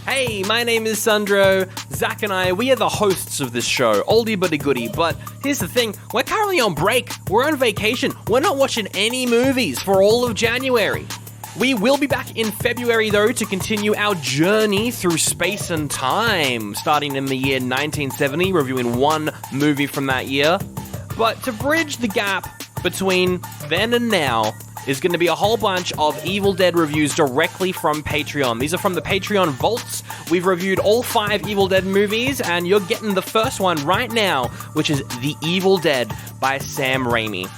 Hey, my name is Sandro. Zach and I, we are the hosts of this show, Oldie But a Goodie. But here's the thing, we're currently on break. We're on vacation. We're not watching any movies for all of January. We will be back in February, though, to continue our journey through space and time, starting in the year 1970, reviewing one movie from that year. But to bridge the gap between then and now is going to be a whole bunch of Evil Dead reviews directly from Patreon. These are from the Patreon vaults. We've reviewed all 5 Evil Dead movies, and you're getting the first one right now, which is The Evil Dead by Sam Raimi.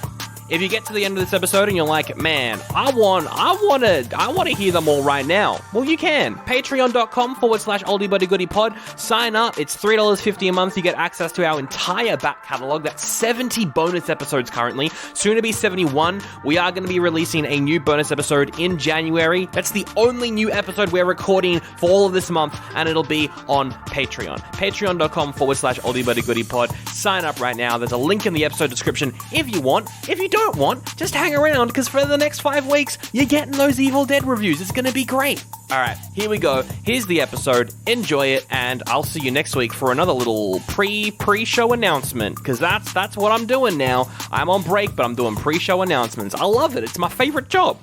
If you get to the end of this episode and you're like, man, I want to hear them all right now, well, you can. Patreon.com/oldiebutygoodiepod. Sign up. It's $3.50 a month. You get access to our entire back catalog. That's 70 bonus episodes currently. Soon to be 71. We are going to be releasing a new bonus episode in January. That's the only new episode we're recording for all of this month, and it'll be on Patreon. Patreon.com/oldiebutygoodiepod. Sign up right now. There's a link in the episode description if you want. If you don't want, just hang around, because for the next 5 weeks, you're getting those Evil Dead reviews. It's going to be great. All right, here we go. Here's the episode. Enjoy it, and I'll see you next week for another little pre-show announcement, because that's what I'm doing now. I'm on break, but I'm doing pre-show announcements. I love it. It's my favorite job.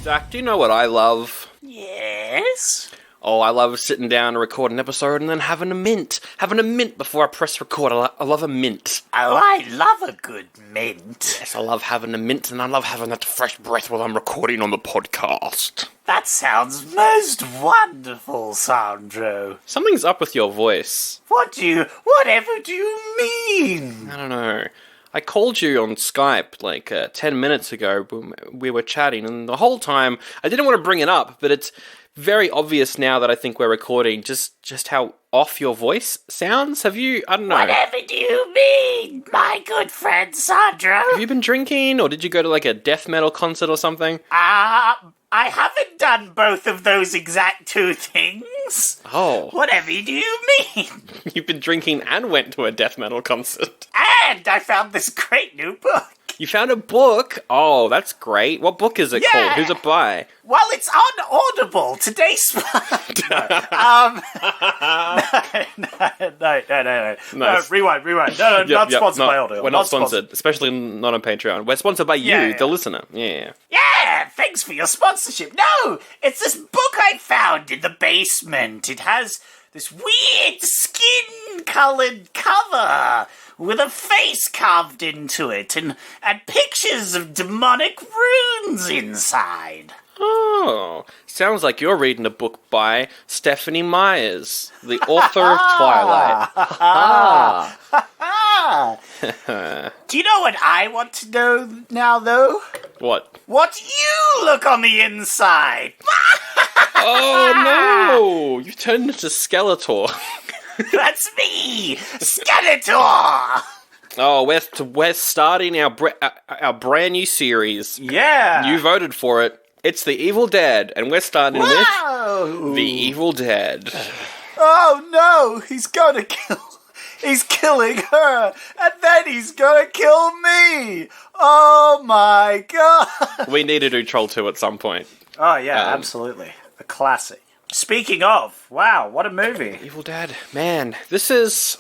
Zach, do you know what I love? Yes? Oh, I love sitting down and record an episode and then having a mint. Having a mint before I press record. I love a mint. Oh, I love a good mint. Yes, I love having a mint, and I love having that fresh breath while I'm recording on the podcast. That sounds most wonderful, Sandro. Something's up with your voice. Whatever do you mean? I don't know. I called you on Skype like 10 minutes ago. We were chatting, and the whole time, I didn't want to bring it up, but it's very obvious now that I think we're recording just how off your voice sounds. Have you, I don't know. Whatever do you mean, my good friend Sandro? Have you been drinking, or did you go to like a death metal concert or something? I haven't done both of those exact two things. Oh. Whatever do you mean? You've been drinking and went to a death metal concert. And I found this great new book. You found a book? Oh, that's great. What book is it called? Who's it by? Well, it's on Audible. Today's... No. Rewind. No, not sponsored by Audible. We're not sponsored, especially not on Patreon. We're sponsored by you, the listener. Yeah. Yeah, thanks for your sponsorship. No, it's this book I found in the basement. It has this weird skin-colored cover with a face carved into it, and pictures of demonic runes inside. Oh, sounds like you're reading a book by Stephanie Myers, the author of Twilight. Do you know what I want to know now, though? What? What you look on the inside? Oh, no! You've turned into Skeletor. That's me! Skeletor! Oh, we're starting our brand new series. Yeah! You voted for it. It's The Evil Dead, and we're starting with The Evil Dead. Oh no! He's killing her, and then he's gonna kill me! Oh my god! We need to do Troll 2 at some point. Oh yeah, absolutely. A classic. Speaking of, wow, what a movie. Evil Dead, man, this is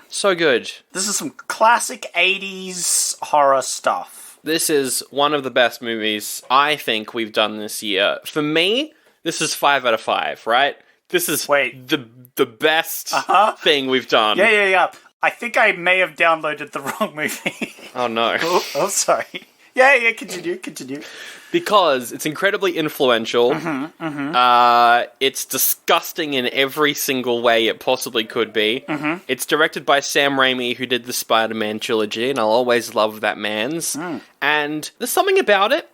so good. This is some classic 80s horror stuff. This is one of the best movies I think we've done this year. For me, this is 5 out of 5, right? This is the best thing we've done. Yeah. I think I may have downloaded the wrong movie. Oh no. Oh, sorry. Yeah, continue. Because it's incredibly influential. It's disgusting in every single way it possibly could be. It's directed by Sam Raimi, who did the Spider-Man trilogy, and I'll always love that man's. And there's something about it.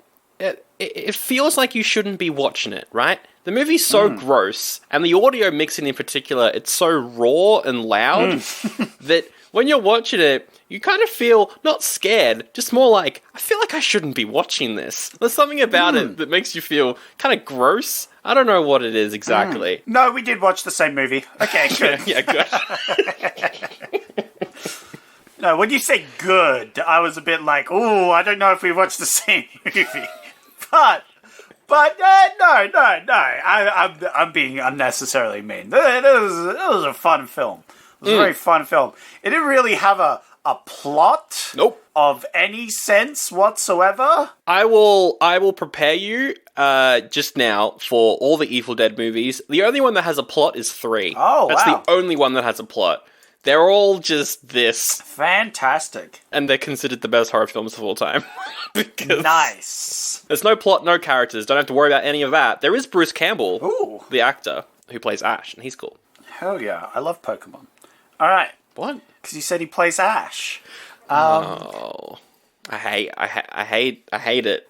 It feels like you shouldn't be watching it, right? The movie's so gross, and the audio mixing in particular, it's so raw and loud that when you're watching it, you kind of feel not scared, just more like, I feel like I shouldn't be watching this. There's something about it that makes you feel kind of gross. I don't know what it is exactly. No, we did watch the same movie. Okay, good. Yeah, good. No, when you say good, I was a bit like, ooh, I don't know if we watched the same movie. But But no. I'm being unnecessarily mean. It was a fun film. It was a very fun film. It didn't really have a plot. Nope. Of any sense whatsoever. I will prepare you just now for all the Evil Dead movies. The only one that has a plot is 3. Oh, That's wow. the only one that has a plot. They're all just this. Fantastic. And they're considered the best horror films of all time. Because Nice. there's no plot, no characters. Don't have to worry about any of that. There is Bruce Campbell, Ooh. the actor, who plays Ash, and he's cool. Hell yeah. I love Pokemon. All right. What? Because you said he plays Ash. Oh. I hate it.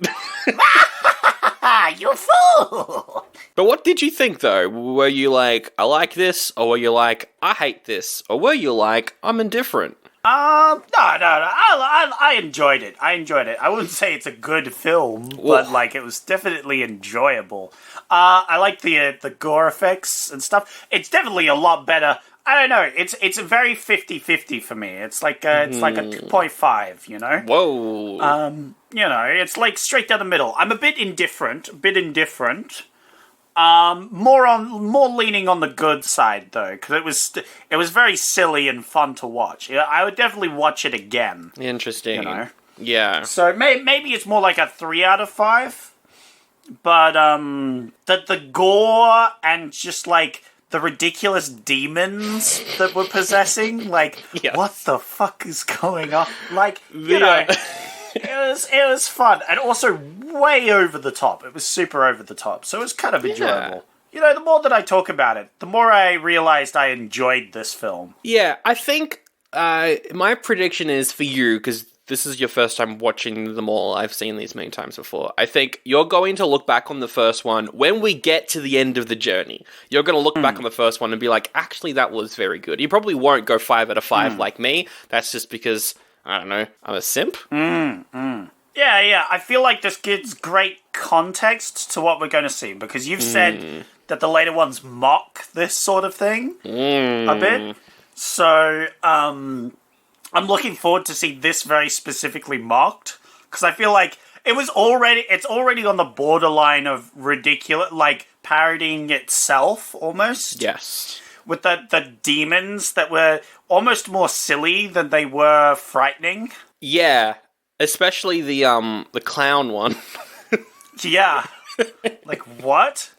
Ah, you fool! But what did you think, though? Were you like, I like this? Or were you like, I hate this? Or were you like, I'm indifferent? No. I enjoyed it. I wouldn't say it's a good film, but like it was definitely enjoyable. I like the gore effects and stuff. It's definitely a lot better. I don't know. It's a very 50-50 for me. It's like a 2.5. You know. Whoa. You know, it's like straight down the middle. I'm a bit indifferent. More leaning on the good side though, because it was very silly and fun to watch. Yeah, I would definitely watch it again. Interesting. You know? Yeah. So maybe it's more like a 3 out of 5. But the gore and just like the ridiculous demons that were possessing, like Yeah. what the fuck is going on? Like you know. It was fun, and also way over the top. It was super over the top, so it was kind of enjoyable. You know, the more that I talk about it, the more I realized I enjoyed this film. Yeah, I think my prediction is for you, because this is your first time watching them all. I've seen these many times before. I think you're going to look back on the first one when we get to the end of the journey. You're going to look back on the first one and be like, actually, that was very good. You probably won't go 5 out of 5 like me. That's just because, I don't know, I'm a simp. Yeah, I feel like this gives great context to what we're going to see, because you've said that the later ones mock this sort of thing a bit. So, I'm looking forward to see this very specifically mocked, because I feel like it's already on the borderline of ridiculous, like parodying itself almost. Yes. With the demons that were almost more silly than they were frightening. Yeah, especially the clown one. Yeah. Like, what?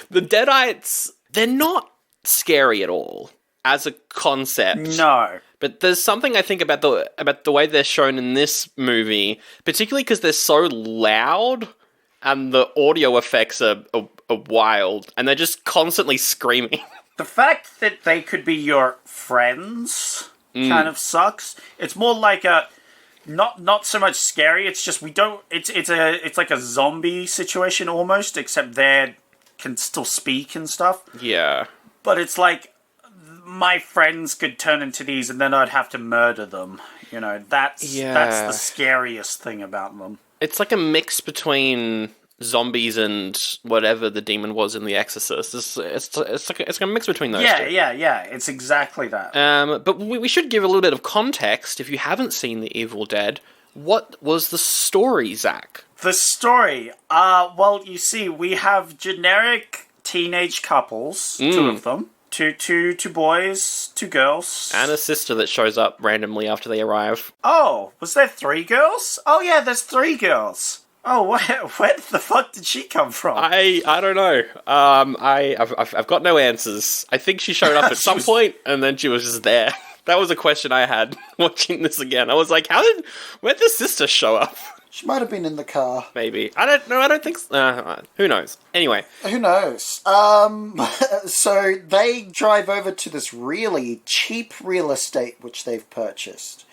The Deadites, they're not scary at all as a concept. No. But there's something I think about the way they're shown in this movie, particularly because they're so loud and the audio effects are wild, and they're just constantly screaming. The fact that they could be your friends kind of sucks. It's more like a not so much scary. It's just it's like a zombie situation almost, except they can still speak and stuff. Yeah. But it's like my friends could turn into these, and then I'd have to murder them. You know, that's the scariest thing about them. It's like a mix between zombies and whatever the demon was in The Exorcist. It's like a mix between those two. Yeah. It's exactly that. But we should give a little bit of context. If you haven't seen The Evil Dead, what was the story, Zach? The story. Well, you see, we have generic teenage couples, 2 of them. Two boys, 2 girls. And a sister that shows up randomly after they arrive. Oh, was there 3 girls? Oh yeah, there's 3 girls. Oh, where the fuck did she come from? I don't know. I've got no answers. I think she showed up at some point, and then she was just there. That was a question I had watching this again. I was like, where'd the sister show up? She might have been in the car. Maybe. I don't think so. Who knows? Anyway. Who knows? So they drive over to this really cheap real estate which they've purchased.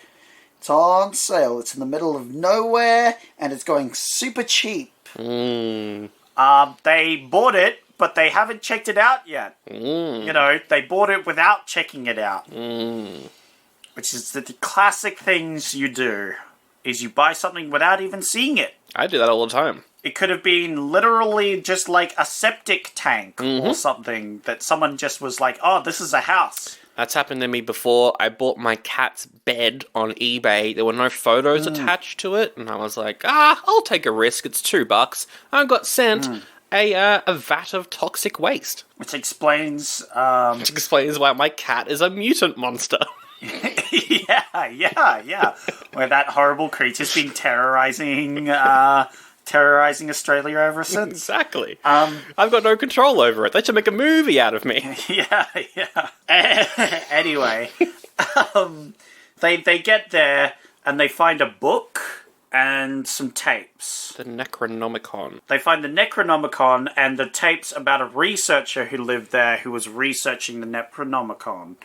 It's on sale. It's in the middle of nowhere, and it's going super cheap. They bought it, but they haven't checked it out yet. You know, they bought it without checking it out. Which is the classic things you do, is you buy something without even seeing it. I do that all the time. It could have been literally just like a septic tank or something that someone just was like, oh, this is a house. That's happened to me before. I bought my cat's bed on eBay. There were no photos attached to it. And I was like, I'll take a risk. It's $2. I got sent a ght of toxic waste. Which explains, Which explains why my cat is a mutant monster. yeah. Where that horrible creature's been terrorizing Australia ever since. Exactly. I've got no control over it. They should make a movie out of me. Yeah. Anyway, they get there and they find a book and some tapes. The Necronomicon. They find the Necronomicon and the tapes about a researcher who lived there who was researching the Necronomicon.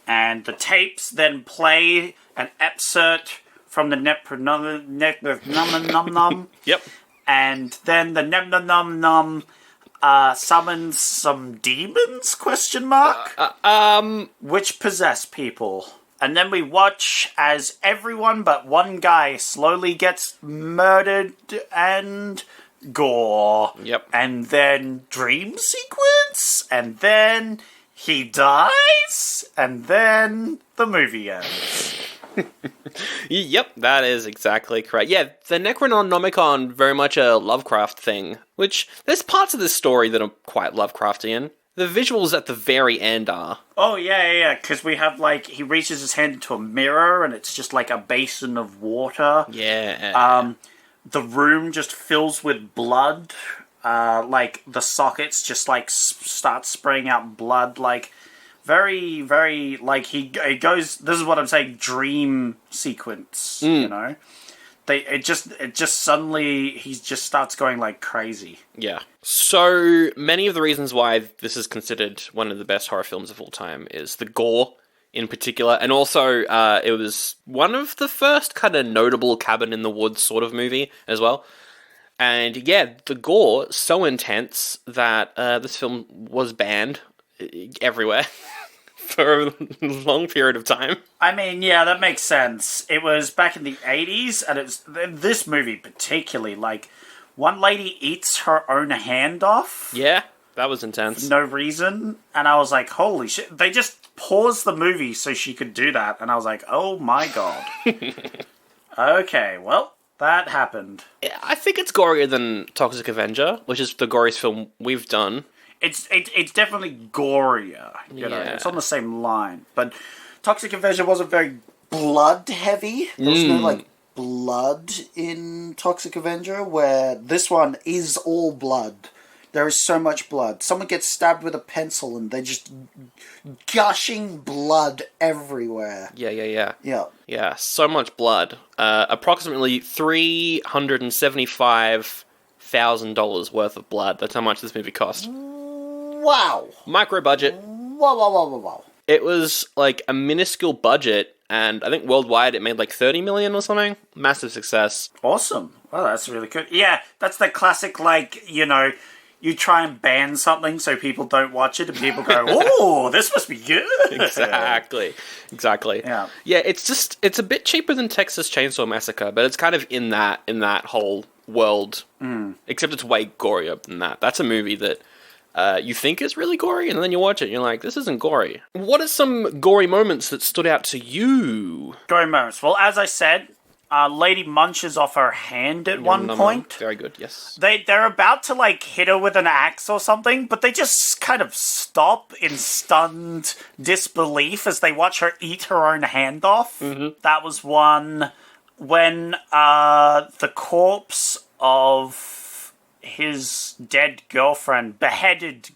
And the tapes then play an excerpt from the Necronomicon. Yep. And then the Necronomicon summons some demons? Which possess people. And then we watch as everyone but one guy slowly gets murdered and gore. Yep. And then dream sequence. And then he dies. And then the movie ends. Yep, that is exactly correct. Yeah, the Necronomicon, very much a Lovecraft thing, which there's parts of this story that are quite Lovecraftian. The visuals at the very end are. Oh, yeah, because we have, he reaches his hand into a mirror, and it's just like a basin of water. Yeah. The room just fills with blood. The sockets just, start spraying out blood, very, very, it goes, this is what I'm saying, dream sequence, you know? It just suddenly, he just starts going crazy. Yeah. So, many of the reasons why this is considered one of the best horror films of all time is the gore, in particular, and also, it was one of the first kind of notable cabin in the woods sort of movie as well. And yeah, the gore, so intense that this film was banned everywhere. For a long period of time. I mean, yeah, that makes sense. It was back in the 80s, and it's this movie particularly, one lady eats her own hand off. Yeah, that was intense. For no reason. And I was like, holy shit. They just paused the movie so she could do that. And I was like, oh my god. Okay, well, that happened. I think it's gorier than Toxic Avenger, which is the goriest film we've done. It's definitely gorier, you know. It's on the same line. But Toxic Avenger wasn't very blood heavy. There was no blood in Toxic Avenger, where this one is all blood. There is so much blood. Someone gets stabbed with a pencil and they're just gushing blood everywhere. Yeah. Yeah. Yeah, so much blood. Approximately $375,000 worth of blood. That's how much this movie cost. Wow. Micro budget. Wow. It was a minuscule budget, and I think worldwide it made 30 million or something. Massive success. Awesome. Well, that's really good. Yeah, that's the classic, you try and ban something so people don't watch it, and people go, oh, this must be good. Exactly. Yeah. Yeah, it's a bit cheaper than Texas Chainsaw Massacre, but it's kind of in that whole world. Except it's way gorier than that. That's a movie that you think is really gory, and then you watch it and you're like, this isn't gory. What are some gory moments that stood out to you? Gory moments. Well, as I said, Lady munches off her hand at one point. Very good, yes. They're about to, hit her with an axe or something, but they just kind of stop in stunned disbelief as they watch her eat her own hand off. Mm-hmm. That was one. When the corpse of his beheaded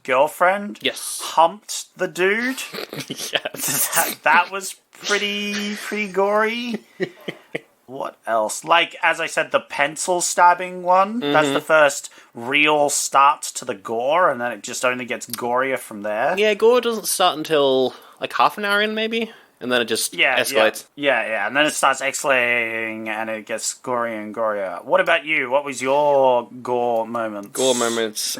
girlfriend, yes, humped the dude. Yes. That was pretty gory. What else? As I said, the pencil stabbing one. Mm-hmm. That's the first real start to the gore, and then it just only gets gorier from there. Yeah, gore doesn't start until half an hour in, maybe? And then it just escalates. Yeah. And then it starts escalating, and it gets gorier and gorier. What about you? What was your gore moments? Gore moments.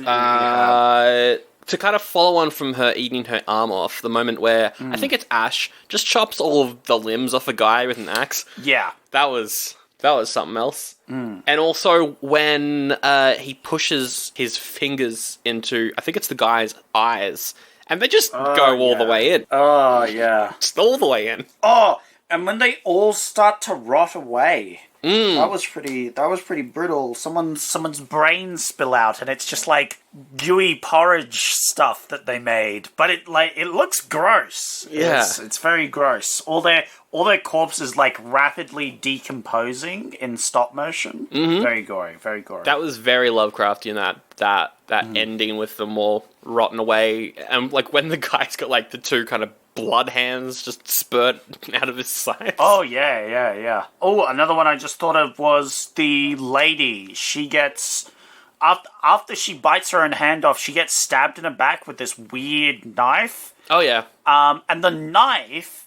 To kind of follow on from her eating her arm off, the moment where, I think it's Ash, just chops all of the limbs off a guy with an axe. Yeah. That was something else. And also when he pushes his fingers into, I think it's the guy's eyes, and they just go all the way in. Oh, yeah. Just all the way in. Oh, and when they all start to rot away. That was pretty brutal. Someone's brains spill out, and it's just like gooey porridge stuff that they made. But it looks gross. Yeah. It's very gross. All their corpses like rapidly decomposing in stop motion. Very gory, very gory. That was very Lovecraftian, that ending with them all rotten away. And like when the guy's got like the two kind of blood hands just spurt out of his sides. Oh, yeah. Oh, another one I just thought of was the lady. She gets... After she bites her own hand off, she gets stabbed in the back with this weird knife. Oh, yeah. And the knife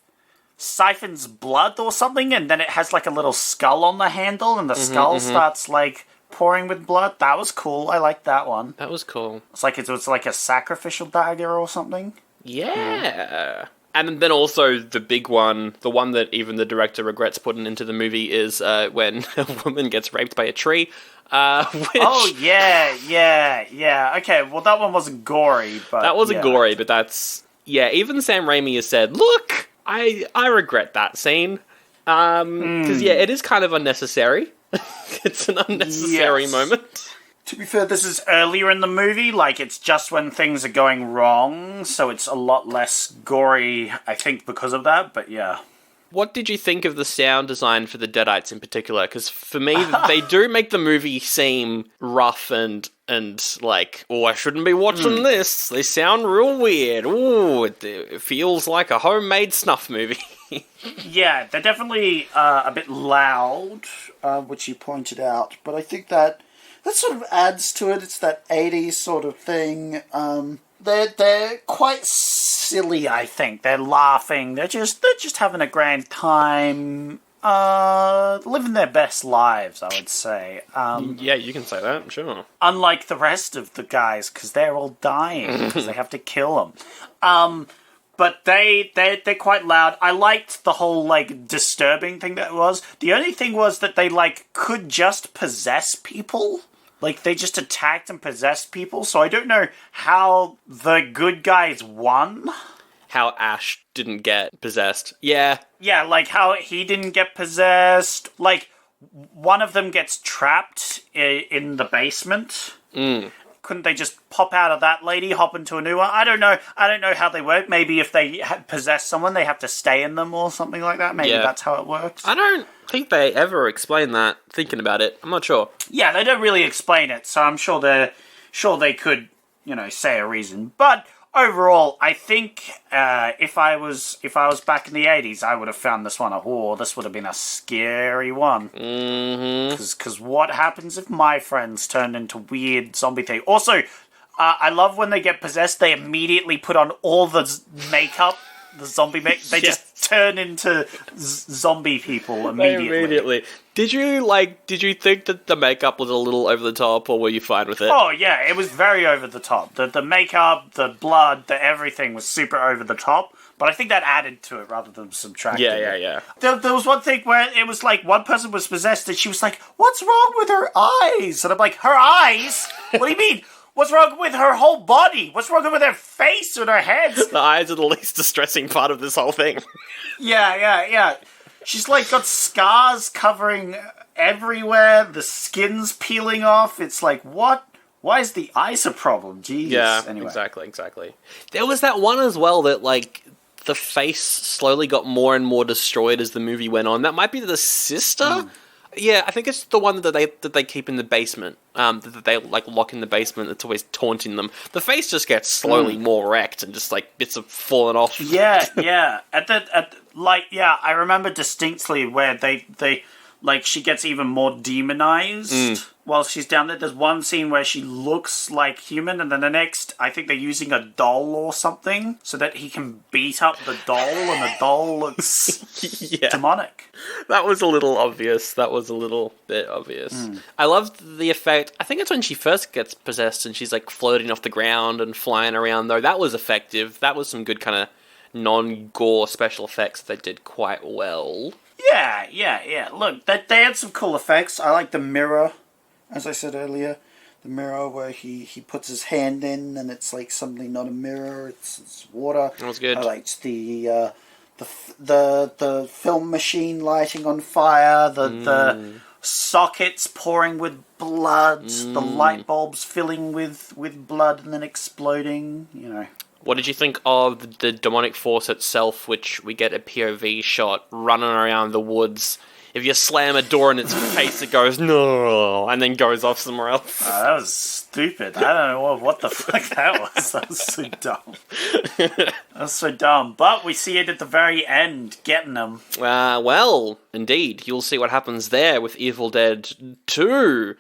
siphons blood or something, and then it has like a little skull on the handle, and the skull starts like pouring with blood. That was cool. I liked that one. That was cool. It's like a sacrificial dagger or something. Yeah. And then also the big one, the one that even the director regrets putting into the movie, is when a woman gets raped by a tree. Oh, yeah. Okay, well, that one wasn't gory, but... That wasn't gory, but that's... Yeah, even Sam Raimi has said, look, I regret that scene. Because, yeah, it is kind of unnecessary. It's an unnecessary moment. To be fair, this is earlier in the movie, like, it's just when things are going wrong, so it's a lot less gory, I think, because of that, but yeah. What did you think of the sound design for the Deadites in particular? Because for me, they do make the movie seem rough and like, oh, I shouldn't be watching this. They sound real weird. Oh, it feels like a homemade snuff movie. Yeah, they're definitely a bit loud, which you pointed out, but I think that sort of adds to it. It's that 80s sort of thing. They're quite silly, I think. they're laughing, they're just having a grand time, living their best lives, I would say. Yeah, you can say that, sure. Unlike the rest of the guys, because they're all dying, because they have to kill them. But they're quite loud. I liked the whole, like, disturbing thing that was. The only thing was that they, like, could just possess people. Like, they just attacked and possessed people, so I don't know how the good guys won. How Ash didn't get possessed. Yeah. Yeah, like how he didn't get possessed. Like, one of them gets trapped in the basement. Couldn't they just pop out of that lady, hop into a new one? I don't know how they work. Maybe if they possess someone, they have to stay in them or something like that. Maybe that's how it works. I don't think they ever explain that, thinking about it. I'm not sure. Yeah, they don't really explain it, so I'm sure they could, say a reason. But overall, I think if I was back in the 80s, I would have found this one this would have been a scary one. Because what happens if my friends turn into weird zombie thing? Also, I love when they get possessed, they immediately put on all the makeup, the zombie makeup. They just turn into zombie people immediately. Did you think that the makeup was a little over the top, or were you fine with it? Oh, yeah, it was very over the top. The makeup, the blood, everything was super over the top, but I think that added to it rather than subtracting it. Yeah. There was one thing where it was like one person was possessed and she was like, what's wrong with her eyes? And I'm like, her eyes? What do you mean? What's wrong with her whole body? What's wrong with her face and her head? The eyes are the least distressing part of this whole thing. Yeah. She's like got scars covering everywhere. The skin's peeling off. It's like, what? Why is the eyes a problem? Jeez. Yeah, anyway. Exactly. There was that one as well that, like, the face slowly got more and more destroyed as the movie went on. That might be the sister? Yeah, I think it's the one that they keep in the basement. That they like lock in the basement. That's always taunting them. The face just gets slowly more wrecked and just like bits are falling off. Yeah. I remember distinctly where they like she gets even more demonized while she's down there. There's one scene where she looks like human, and then the next, I think they're using a doll or something so that he can beat up the doll, and the doll looks demonic. That was a little obvious. That was a little bit obvious. I loved the effect. I think it's when she first gets possessed and she's like floating off the ground and flying around, though. That was effective. That was some good kind of non-gore special effects that they did quite well. Yeah. Look, they had some cool effects. I like the mirror, as I said earlier. The mirror where he puts his hand in and it's like something, not a mirror, it's water. That was good. I liked the the film machine lighting on fire, the sockets pouring with blood, the light bulbs filling with blood and then exploding, you know. What did you think of the demonic force itself, which we get a POV shot running around the woods? If you slam a door in its face, it goes, no, and then goes off somewhere else. That was stupid. I don't know what the fuck that was. That was so dumb. That was so dumb. But we see it at the very end, getting them. Well, indeed. You'll see what happens there with Evil Dead 2.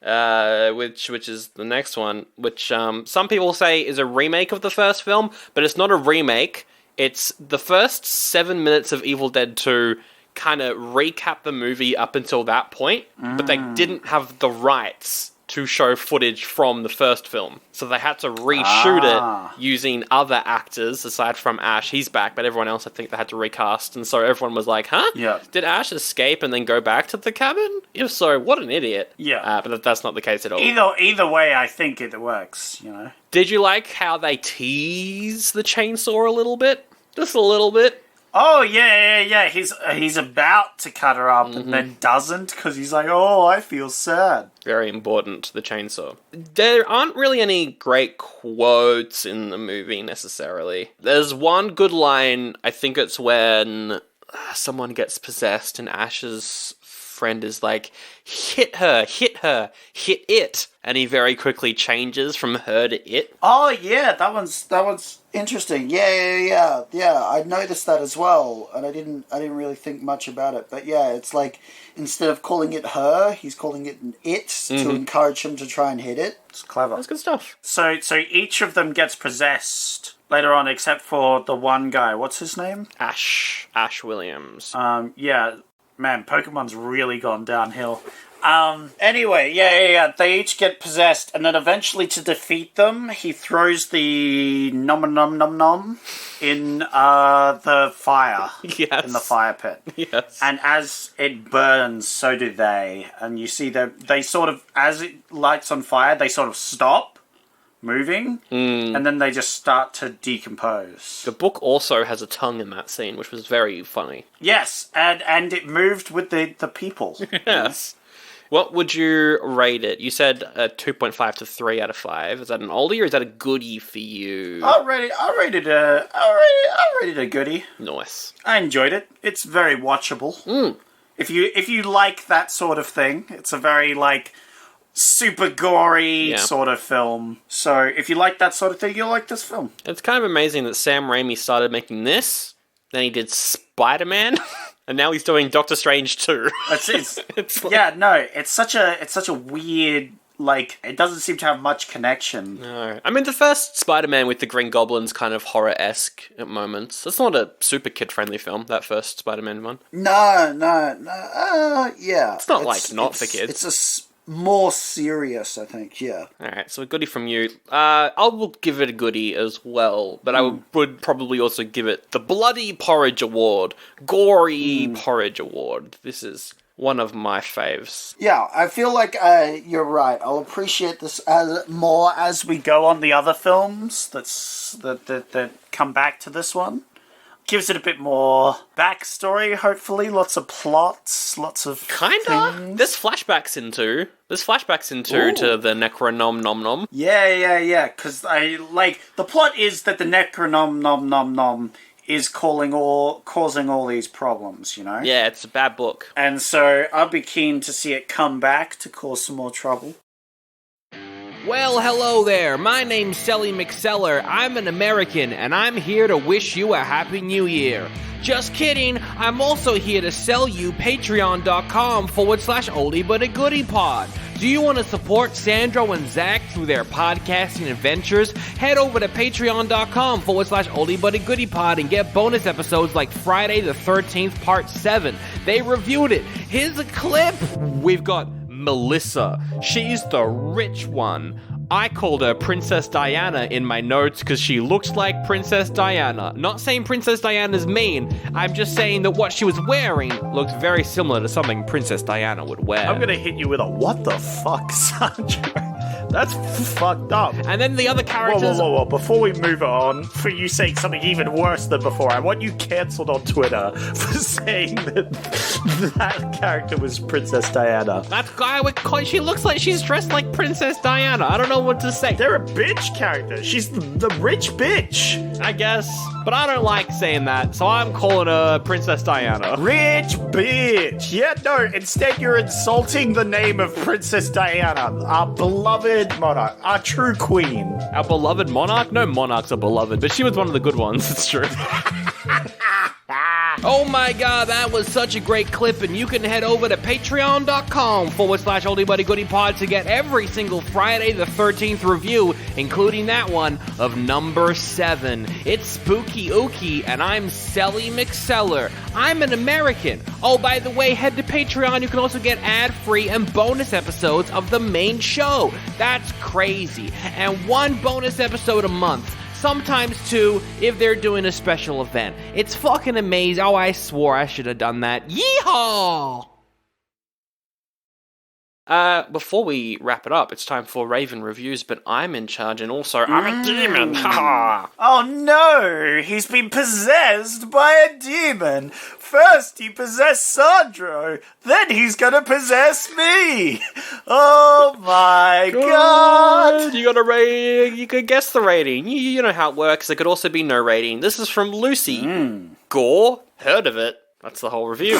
Which is the next one, which some people say is a remake of the first film, but it's not a remake. It's the first 7 minutes of Evil Dead 2 kind of recap the movie up until that point, but they didn't have the rights to show footage from the first film. So they had to reshoot it using other actors, aside from Ash. He's back, but everyone else, I think they had to recast. And so everyone was like, huh? Yeah. Did Ash escape and then go back to the cabin? If so, what an idiot. Yeah. But that's not the case at all. Either way, I think it works, you know. Did you like how they tease the chainsaw a little bit? Just a little bit. Oh, yeah. He's about to cut her up and then doesn't because he's like, oh, I feel sad. Very important, the chainsaw. There aren't really any great quotes in the movie, necessarily. There's one good line, I think it's when someone gets possessed and Ash's friend is like, hit her, hit it. And he very quickly changes from her to it. Oh yeah, that one's interesting. Yeah. I noticed that as well, and I didn't really think much about it. But yeah, it's like instead of calling it her, he's calling it an it to encourage him to try and hit it. It's clever. That's good stuff. So each of them gets possessed later on, except for the one guy. What's his name? Ash Williams. Yeah. Man, Pokemon's really gone downhill. Anyway, yeah. They each get possessed, and then eventually to defeat them, he throws the nom in the fire. Yes. In the fire pit. Yes. And as it burns, so do they. And you see that they sort of, as it lights on fire, they sort of stop moving, and then they just start to decompose. The book also has a tongue in that scene, which was very funny. Yes, and it moved with the people. Yes. What would you rate it? You said a 2.5 to 3 out of 5. Is that an oldie or is that a goodie for you? I'll rate it a goodie. Nice. I enjoyed it. It's very watchable. If you like that sort of thing, it's a very like super gory sort of film. So if you like that sort of thing, you'll like this film. It's kind of amazing that Sam Raimi started making this, then he did Spider-Man, and now he's doing Doctor Strange 2. It's like... it's such a weird, like, it doesn't seem to have much connection. No. I mean, the first Spider-Man with the Green Goblin's kind of horror-esque at moments. It's not a super kid-friendly film, that first Spider-Man one. No. Yeah. It's not not for kids. It's more serious, I think, yeah. Alright, so a goodie from you. I will give it a goodie as well, but I would probably also give it the Bloody Porridge Award. Gory Porridge Award. This is one of my faves. Yeah, I feel like you're right. I'll appreciate this more as we Go on the other films that come back to this one. Gives it a bit more backstory, hopefully. Lots of plots, lots of things. There's flashbacks into to the Necronom Nom Nom. Yeah. Because the plot is that the Necronom Nom Nom Nom is causing all these problems, you know? Yeah, it's a bad book. And so I'd be keen to see it come back to cause some more trouble. Well, hello there. My name's Selly McSeller. I'm an American, and I'm here to wish you a Happy New Year. Just kidding. I'm also here to sell you patreon.com/oldie but a goodie pod. Do you want to support Sandro and Zach through their podcasting adventures? Head over to patreon.com/oldie but a goodie pod and get bonus episodes like Friday the 13th Part 7. They reviewed it. Here's a clip. We've got Melissa. She's the rich one. I called her Princess Diana in my notes because she looks like Princess Diana. Not saying Princess Diana's mean, I'm just saying that what she was wearing looks very similar to something Princess Diana would wear. I'm gonna hit you with a what the fuck, Sandro? That's fucked up. And then the other characters... Whoa. Before we move on, for you saying something even worse than before, I want you cancelled on Twitter for saying that character was Princess Diana. That guy with... She looks like she's dressed like Princess Diana. I don't know what to say. They're a bitch character. She's the rich bitch. I guess. But I don't like saying that, so I'm calling her Princess Diana. Rich bitch. Yeah, no, instead you're insulting the name of Princess Diana, our beloved monarch, our true queen. Our beloved monarch? No monarchs are beloved, but she was one of the good ones, it's true. Oh my god, that was such a great clip, and you can head over to patreon.com/oldiebuddygoodypod to get every single Friday the 13th review, including that one of number 7. It's Spooky Ookie, and I'm Selly McSeller. I'm an American. Oh, by the way, head to Patreon. You can also get ad-free and bonus episodes of the main show. That's crazy. And one bonus episode a month. Sometimes 2 if they're doing a special event. It's fucking amazing. Oh, I swore I should have done that. Yeehaw! Before we wrap it up, it's time for Raven Reviews, but I'm in charge and also I'm a demon. Oh no, he's been possessed by a demon. First he possessed Sandro, then he's gonna possess me. Oh my god. You got a rating. You could guess the rating. You know how it works. There could also be no rating. This is from Lucy. Gore, heard of it. That's the whole review.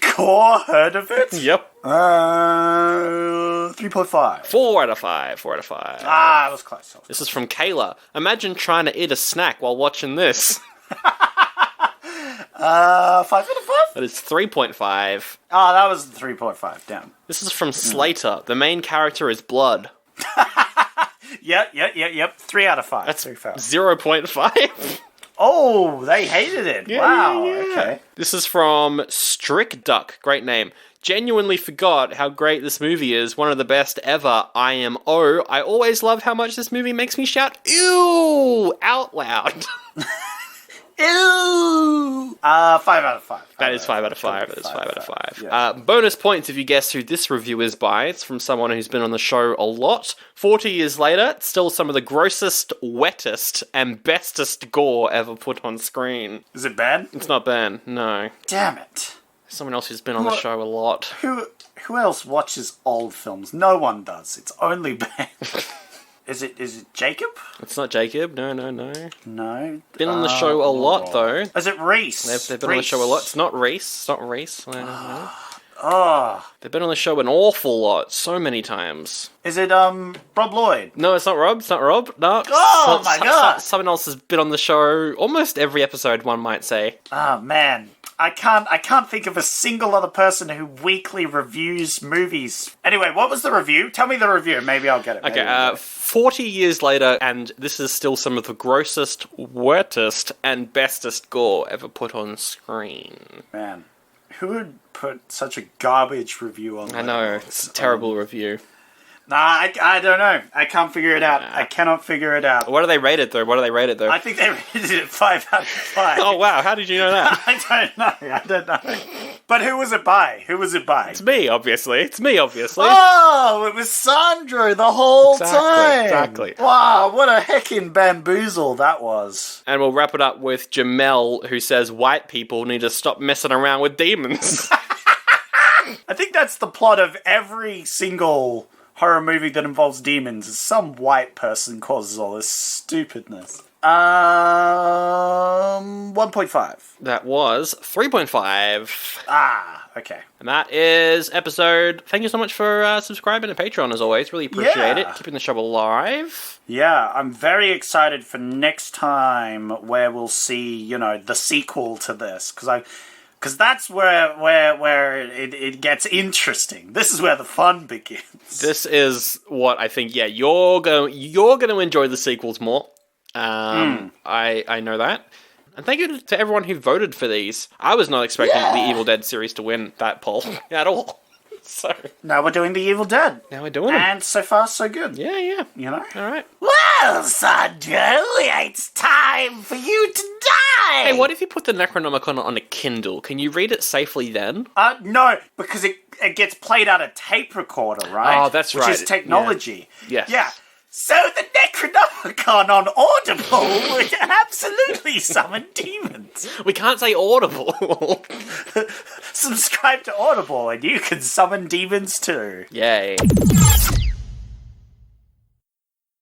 Core, heard of it? Yep. 3.5. 4 out of 5. 4 out of 5. Ah, that was close. This is from Kayla. Imagine trying to eat a snack while watching this. 5 out of 5? That is 3.5. Oh, that was 3.5. Damn. This is from Slater. The main character is blood. Yep. 3 out of 5. That's 3.5. 0.5. Oh, they hated it. Wow. Okay. This is from Strick Duck. Great name. Genuinely forgot how great this movie is. One of the best ever. IMO. I always love how much this movie makes me shout "ew" out loud. Ew. 5 out of 5. That is 5 out of 5. That is 5 out of 5. Yeah. Bonus points if you guess who this review is by. It's from someone who's been on the show a lot. 40 years later, it's still some of the grossest, wettest, and bestest gore ever put on screen. Is it bad? It's not bad, no. Damn it. Someone else who's been on the show a lot. Who else watches old films? No one does. It's only Ben. Is it Jacob? It's not Jacob. No. No. Been on the show a lot, though. Is it Reese? They've been on the show a lot. It's not Reese. It's not Reese. No. Oh. They've been on the show an awful lot. So many times. Is it Rob Lloyd? No, it's not Rob. It's not Rob. No. Oh my god. Someone else has been on the show almost every episode, one might say. Oh man. I can't think of a single other person who weekly reviews movies. Anyway, what was the review? Tell me the review. Maybe I'll get it. Okay, 40 years later, and this is still some of the grossest, wettest, and bestest gore ever put on screen. Man, who would put such a garbage review on? I know, it's a terrible review. Nah, I don't know. I can't figure it out. I cannot figure it out. What do they rate it, though? I think they rated it 5 out of 5. Oh, wow. How did you know that? I don't know. But who was it by? It's me, obviously. Oh, it was Sandro the whole time. Exactly. Wow, what a heckin' bamboozle that was. And we'll wrap it up with Jamel, who says white people need to stop messing around with demons. I think that's the plot of every single horror movie that involves demons. Is some white person causes all this stupidness. 1.5. That was 3.5. Ah, okay. And that is episode. Thank you so much for subscribing to Patreon, as always. Really appreciate it. Keeping the show alive. Yeah, I'm very excited for next time where we'll see, the sequel to this. Because that's where it gets interesting. This is where the fun begins. This is what I think. Yeah, you're going to enjoy the sequels more. I know that. And thank you to everyone who voted for these. I was not expecting the Evil Dead series to win that poll at all. So now we're doing the Evil Dead. Now we're doing it, and so far so good. Yeah. All right. Well, Sandro, it's time for you to die. why? Hey, what if you put the Necronomicon on a Kindle? Can you read it safely then? No, because it gets played out a tape recorder, right? Oh, that's Which right. is technology. Yes. Yeah. So the Necronomicon on Audible would absolutely summon demons. We can't say Audible. Subscribe to Audible and you can summon demons too. Yay.